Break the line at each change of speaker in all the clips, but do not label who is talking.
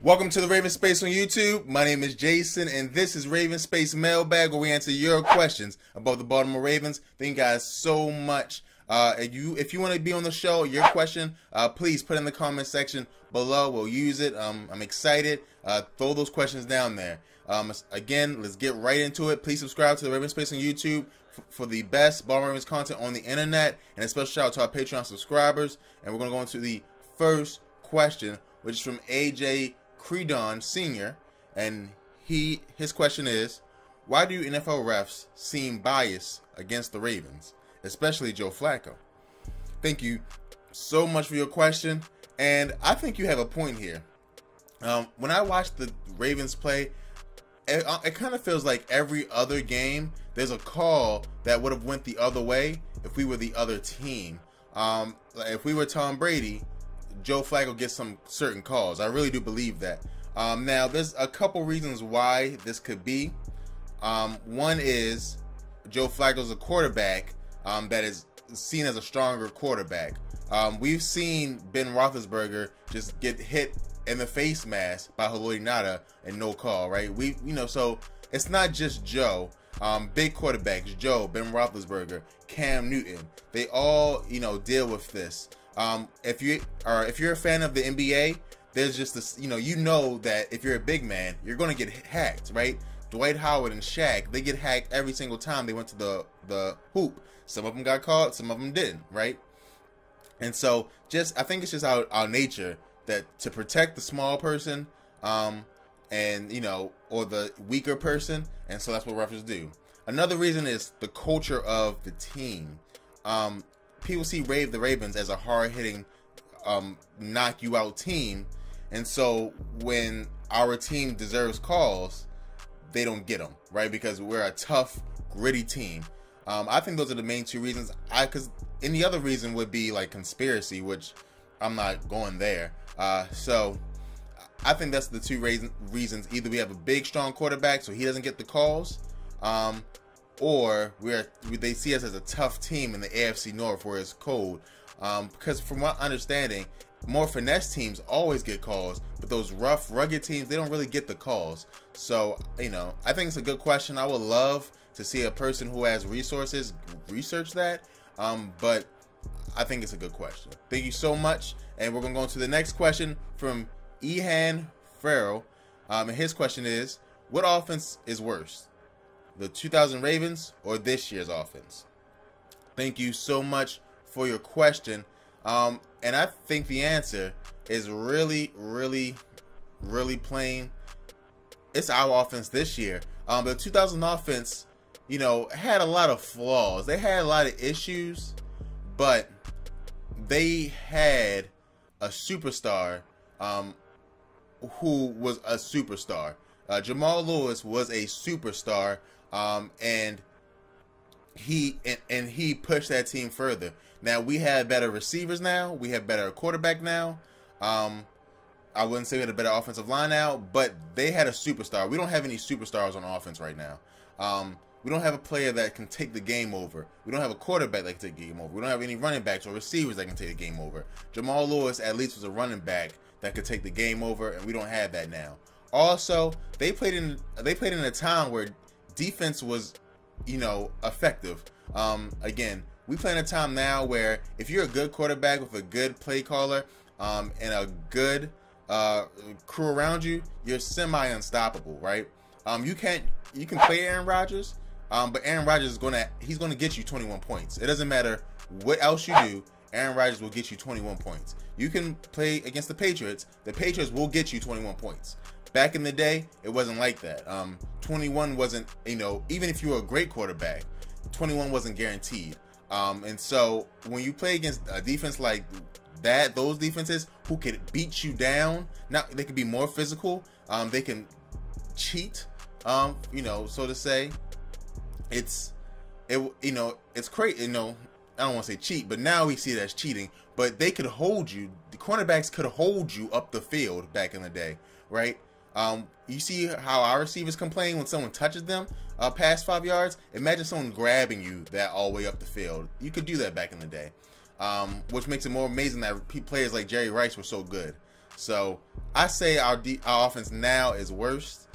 Welcome to the Raven Space on YouTube. My name is Jason, and this is Raven Space Mailbag, where we answer your questions about the Baltimore Ravens. Thank you guys so much. If you want to be on the show, your question, please put in the comment section below. We'll use it. I'm excited. Throw those questions down there. Again, let's get right into it. Please subscribe to the Raven Space on YouTube for the best Baltimore Ravens content on the internet, and a special shout out to our Patreon subscribers. And we're going to go into the first question, which is from AJ Credon Sr., and his question is, why do NFL refs seem biased against the Ravens, especially Joe Flacco? Thank you so much for your question, and I think you have a point here. When I watch the Ravens play, it kind of feels like every other game there's a call that would have went the other way if we were the other team. If we were Tom Brady, Joe Flacco gets some certain calls. I really do believe that. Now, there's a couple reasons why this could be. One is Joe Flacco's a quarterback that is seen as a stronger quarterback. We've seen Ben Roethlisberger just get hit in the face mask by Haloti Ngata and no call, right? So it's not just Joe. Big quarterbacks, Joe, Ben Roethlisberger, Cam Newton, they all, deal with this. If you're a fan of the NBA, there's just this, you know that if you're a big man, you're going to get hacked, right? Dwight Howard and Shaq, they get hacked every single time they went to the hoop. Some of them got caught, some of them didn't, right? And so I think it's just our nature that to protect the small person, and or the weaker person, and so that's what referees do. Another reason is the culture of the team. People see the Ravens as a hard-hitting, knock you out team, and so when our team deserves calls, they don't get them, right? Because we're a tough, gritty team. I think those are the main two reasons. Because any other reason would be like conspiracy, which I'm not going there. So I think that's the two reasons. Either we have a big, strong quarterback, so he doesn't get the calls, or they see us as a tough team in the AFC North where it's cold. Because from my understanding, more finesse teams always get calls, but those rough, rugged teams, they don't really get the calls. So, I think it's a good question. I would love to see a person who has resources research that, but I think it's a good question. Thank you so much, and we're going to go into the next question from Pharaoh. And his question is, what offense is worse, the 2000 Ravens or this year's offense? Thank you so much for your question. And I think the answer is really, really, really plain. It's our offense this year. The 2000 offense, had a lot of flaws. They had a lot of issues, but they had a superstar who was a superstar. Jamal Lewis was a superstar, and he pushed that team further. Now we have better receivers now. We have better quarterback now. I wouldn't say we had a better offensive line now, but they had a superstar. We don't have any superstars on offense right now. We don't have a player that can take the game over. We don't have a quarterback that can take the game over. We don't have any running backs or receivers that can take the game over. Jamal Lewis at least was a running back that could take the game over, and we don't have that now. Also, they played in a time where defense was, effective. Again, we play in a time now where if you're a good quarterback with a good play caller, and a good crew around you, you're semi-unstoppable, right? You can play Aaron Rodgers, but Aaron Rodgers is he's gonna get you 21 points. It doesn't matter what else you do, Aaron Rodgers will get you 21 points. You can play against the Patriots will get you 21 points. Back in the day, it wasn't like that. 21 wasn't, even if you were a great quarterback, 21 wasn't guaranteed. And so when you play against a defense like that, those defenses who could beat you down, now they can be more physical, they can cheat, so to say. It's crazy, I don't want to say cheat, but now we see it as cheating. But they could hold you, the cornerbacks could hold you up the field back in the day, right? You see how our receivers complain when someone touches them past 5 yards? Imagine someone grabbing you that all the way up the field. You could do that back in the day, which makes it more amazing that players like Jerry Rice were so good. So I say our offense now is worse,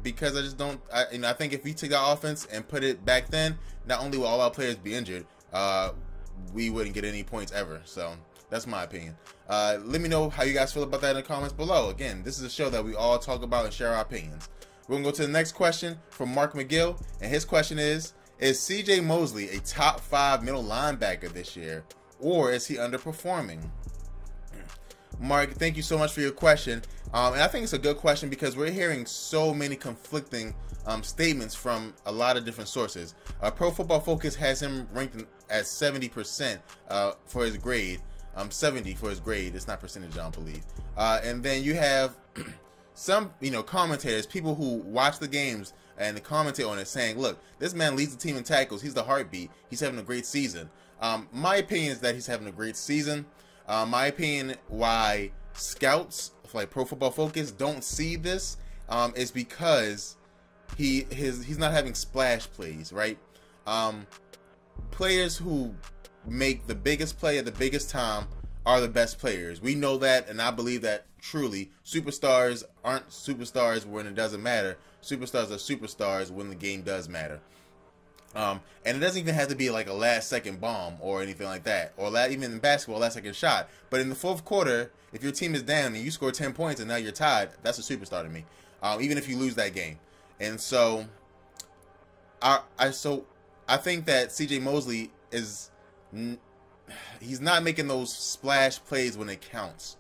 because I just don't. I think if we took our offense and put it back then, not only will all our players be injured, we wouldn't get any points ever. So that's my opinion. Let me know how you guys feel about that in the comments below. Again, this is a show that we all talk about and share our opinions. We're gonna go to the next question from Mark McGill, and his question is CJ Mosley a top 5 middle linebacker this year, or is he underperforming? Mark, thank you so much for your question. And I think it's a good question because we're hearing so many conflicting statements from a lot of different sources. Pro Football Focus has him ranked at 70% for his grade. 70 for his grade. It's not percentage, I don't believe. And then you have some, commentators, people who watch the games and commentate on it, saying, "Look, this man leads the team in tackles. He's the heartbeat. He's having a great season." My opinion is that he's having a great season. My opinion why scouts like Pro Football Focus don't see this is because he's not having splash plays, right? Players who make the biggest play at the biggest time are the best players. We know that, and I believe that truly. Superstars aren't superstars when it doesn't matter. Superstars are superstars when the game does matter. And it doesn't even have to be like a last-second bomb or anything like that, or even in basketball, last-second shot. But in the fourth quarter, if your team is down and you score 10 points and now you're tied, that's a superstar to me. Even if you lose that game. And so, I think that CJ Mosley he's not making those splash plays when it counts.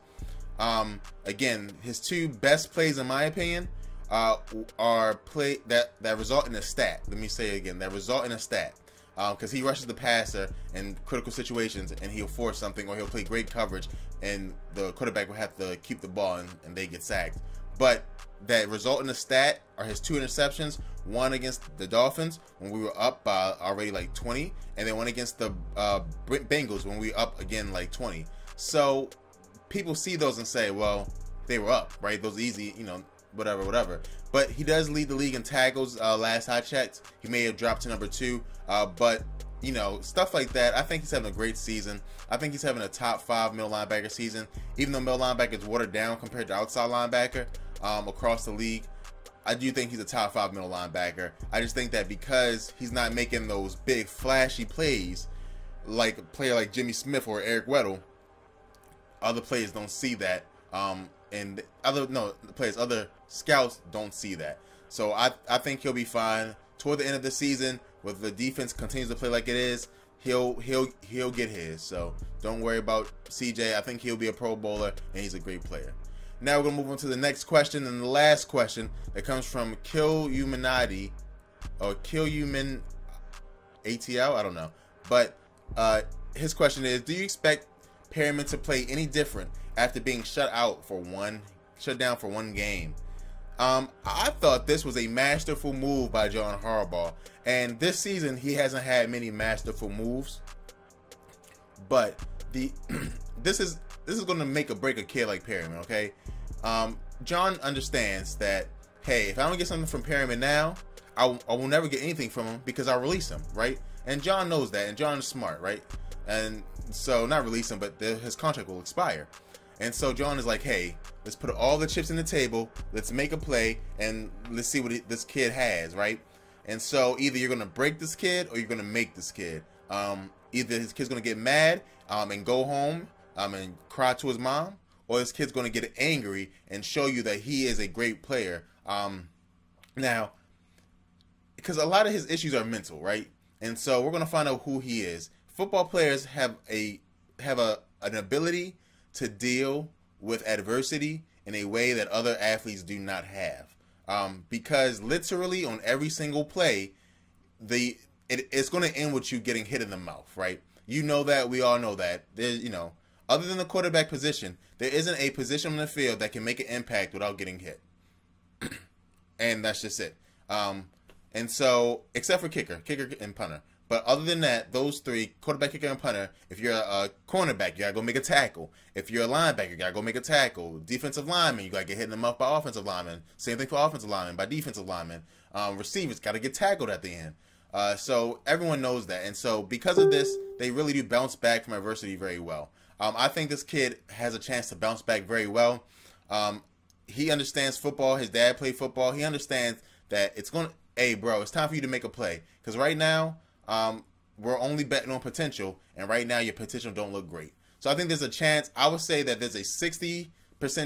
Again, his two best plays, in my opinion, are play that result in a stat. Let me say it again, that result in a stat. Because he rushes the passer in critical situations and he'll force something, or he'll play great coverage and the quarterback will have to keep the ball and they get sacked. But that result in a stat are his 2 interceptions, one against the Dolphins when we were up by already like 20, and then one against the Bengals when we were up again like 20. So people see those and say, well, they were up, right? Those easy, whatever. But he does lead the league in tackles. Last I checked, he may have dropped to number 2. But stuff like that. I think he's having a great season. I think he's having a top 5 middle linebacker season. Even though middle linebacker is watered down compared to outside linebacker across the league, I do think he's a top 5 middle linebacker. I just think that because he's not making those big flashy plays like a player like Jimmy Smith or Eric Weddle, other players don't see that. And other scouts don't see that. So I think he'll be fine toward the end of the season. With the defense continues to play like it is, he'll get his. So don't worry about CJ. I think he'll be a Pro Bowler and he's a great player. Now we're gonna move on to the next question, and the last question that comes from Killuminati or Killumin ATL. I don't know, but his question is: do you expect Perriman to play any different after being shut down for one game? I thought this was a masterful move by John Harbaugh, and this season he hasn't had many masterful moves. But this is going to make or break a kid like Perriman. Okay, John understands that, hey, if I don't get something from Perriman now, I will never get anything from him because I'll release him, right? And John knows that, and John is smart, right? And so not release him, but his contract will expire. And so John is like, hey, let's put all the chips in the table, let's make a play, and let's see what this kid has, right? And so either you're going to break this kid or you're going to make this kid. Either his kid's going to get mad and go home and cry to his mom, or this kid's going to get angry and show you that he is a great player. Now, because a lot of his issues are mental, right? And so we're going to find out who he is. Football players have an ability to deal with adversity in a way that other athletes do not have. Because literally on every single play, it's going to end with you getting hit in the mouth, right? You know that. We all know that. There's, other than the quarterback position, there isn't a position on the field that can make an impact without getting hit. And that's just it. And so, except for kicker and punter. But other than that, those three, quarterback, kicker, and punter, if you're a cornerback, you got to go make a tackle. If you're a linebacker, you got to go make a tackle. Defensive lineman, you got to get hit in the mouth by offensive linemen. Same thing for offensive linemen, by defensive linemen. Receivers got to get tackled at the end. So everyone knows that. And so because of this, they really do bounce back from adversity very well. I think this kid has a chance to bounce back very well. He understands football. His dad played football. He understands that it's going to, hey, bro, it's time for you to make a play. Because right now, we're only betting on potential. And right now, your potential don't look great. So I think there's a chance. I would say that there's a 60%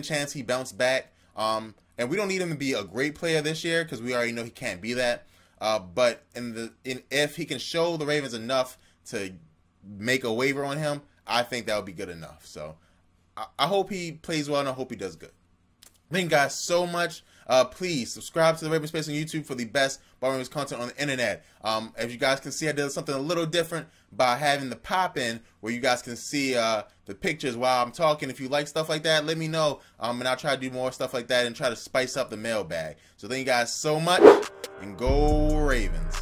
chance he bounced back. And we don't need him to be a great player this year because we already know he can't be that. But if he can show the Ravens enough to make a waiver on him, I think that would be good enough. So I hope he plays well and I hope he does good. Thank you guys so much. Please subscribe to the Raven Space on YouTube for the best Ravens content on the internet. As you guys can see, I did something a little different by having the pop in where you guys can see the pictures while I'm talking. If you like stuff like that, let me know. And I'll try to do more stuff like that and try to spice up the mailbag. So thank you guys so much and go Ravens.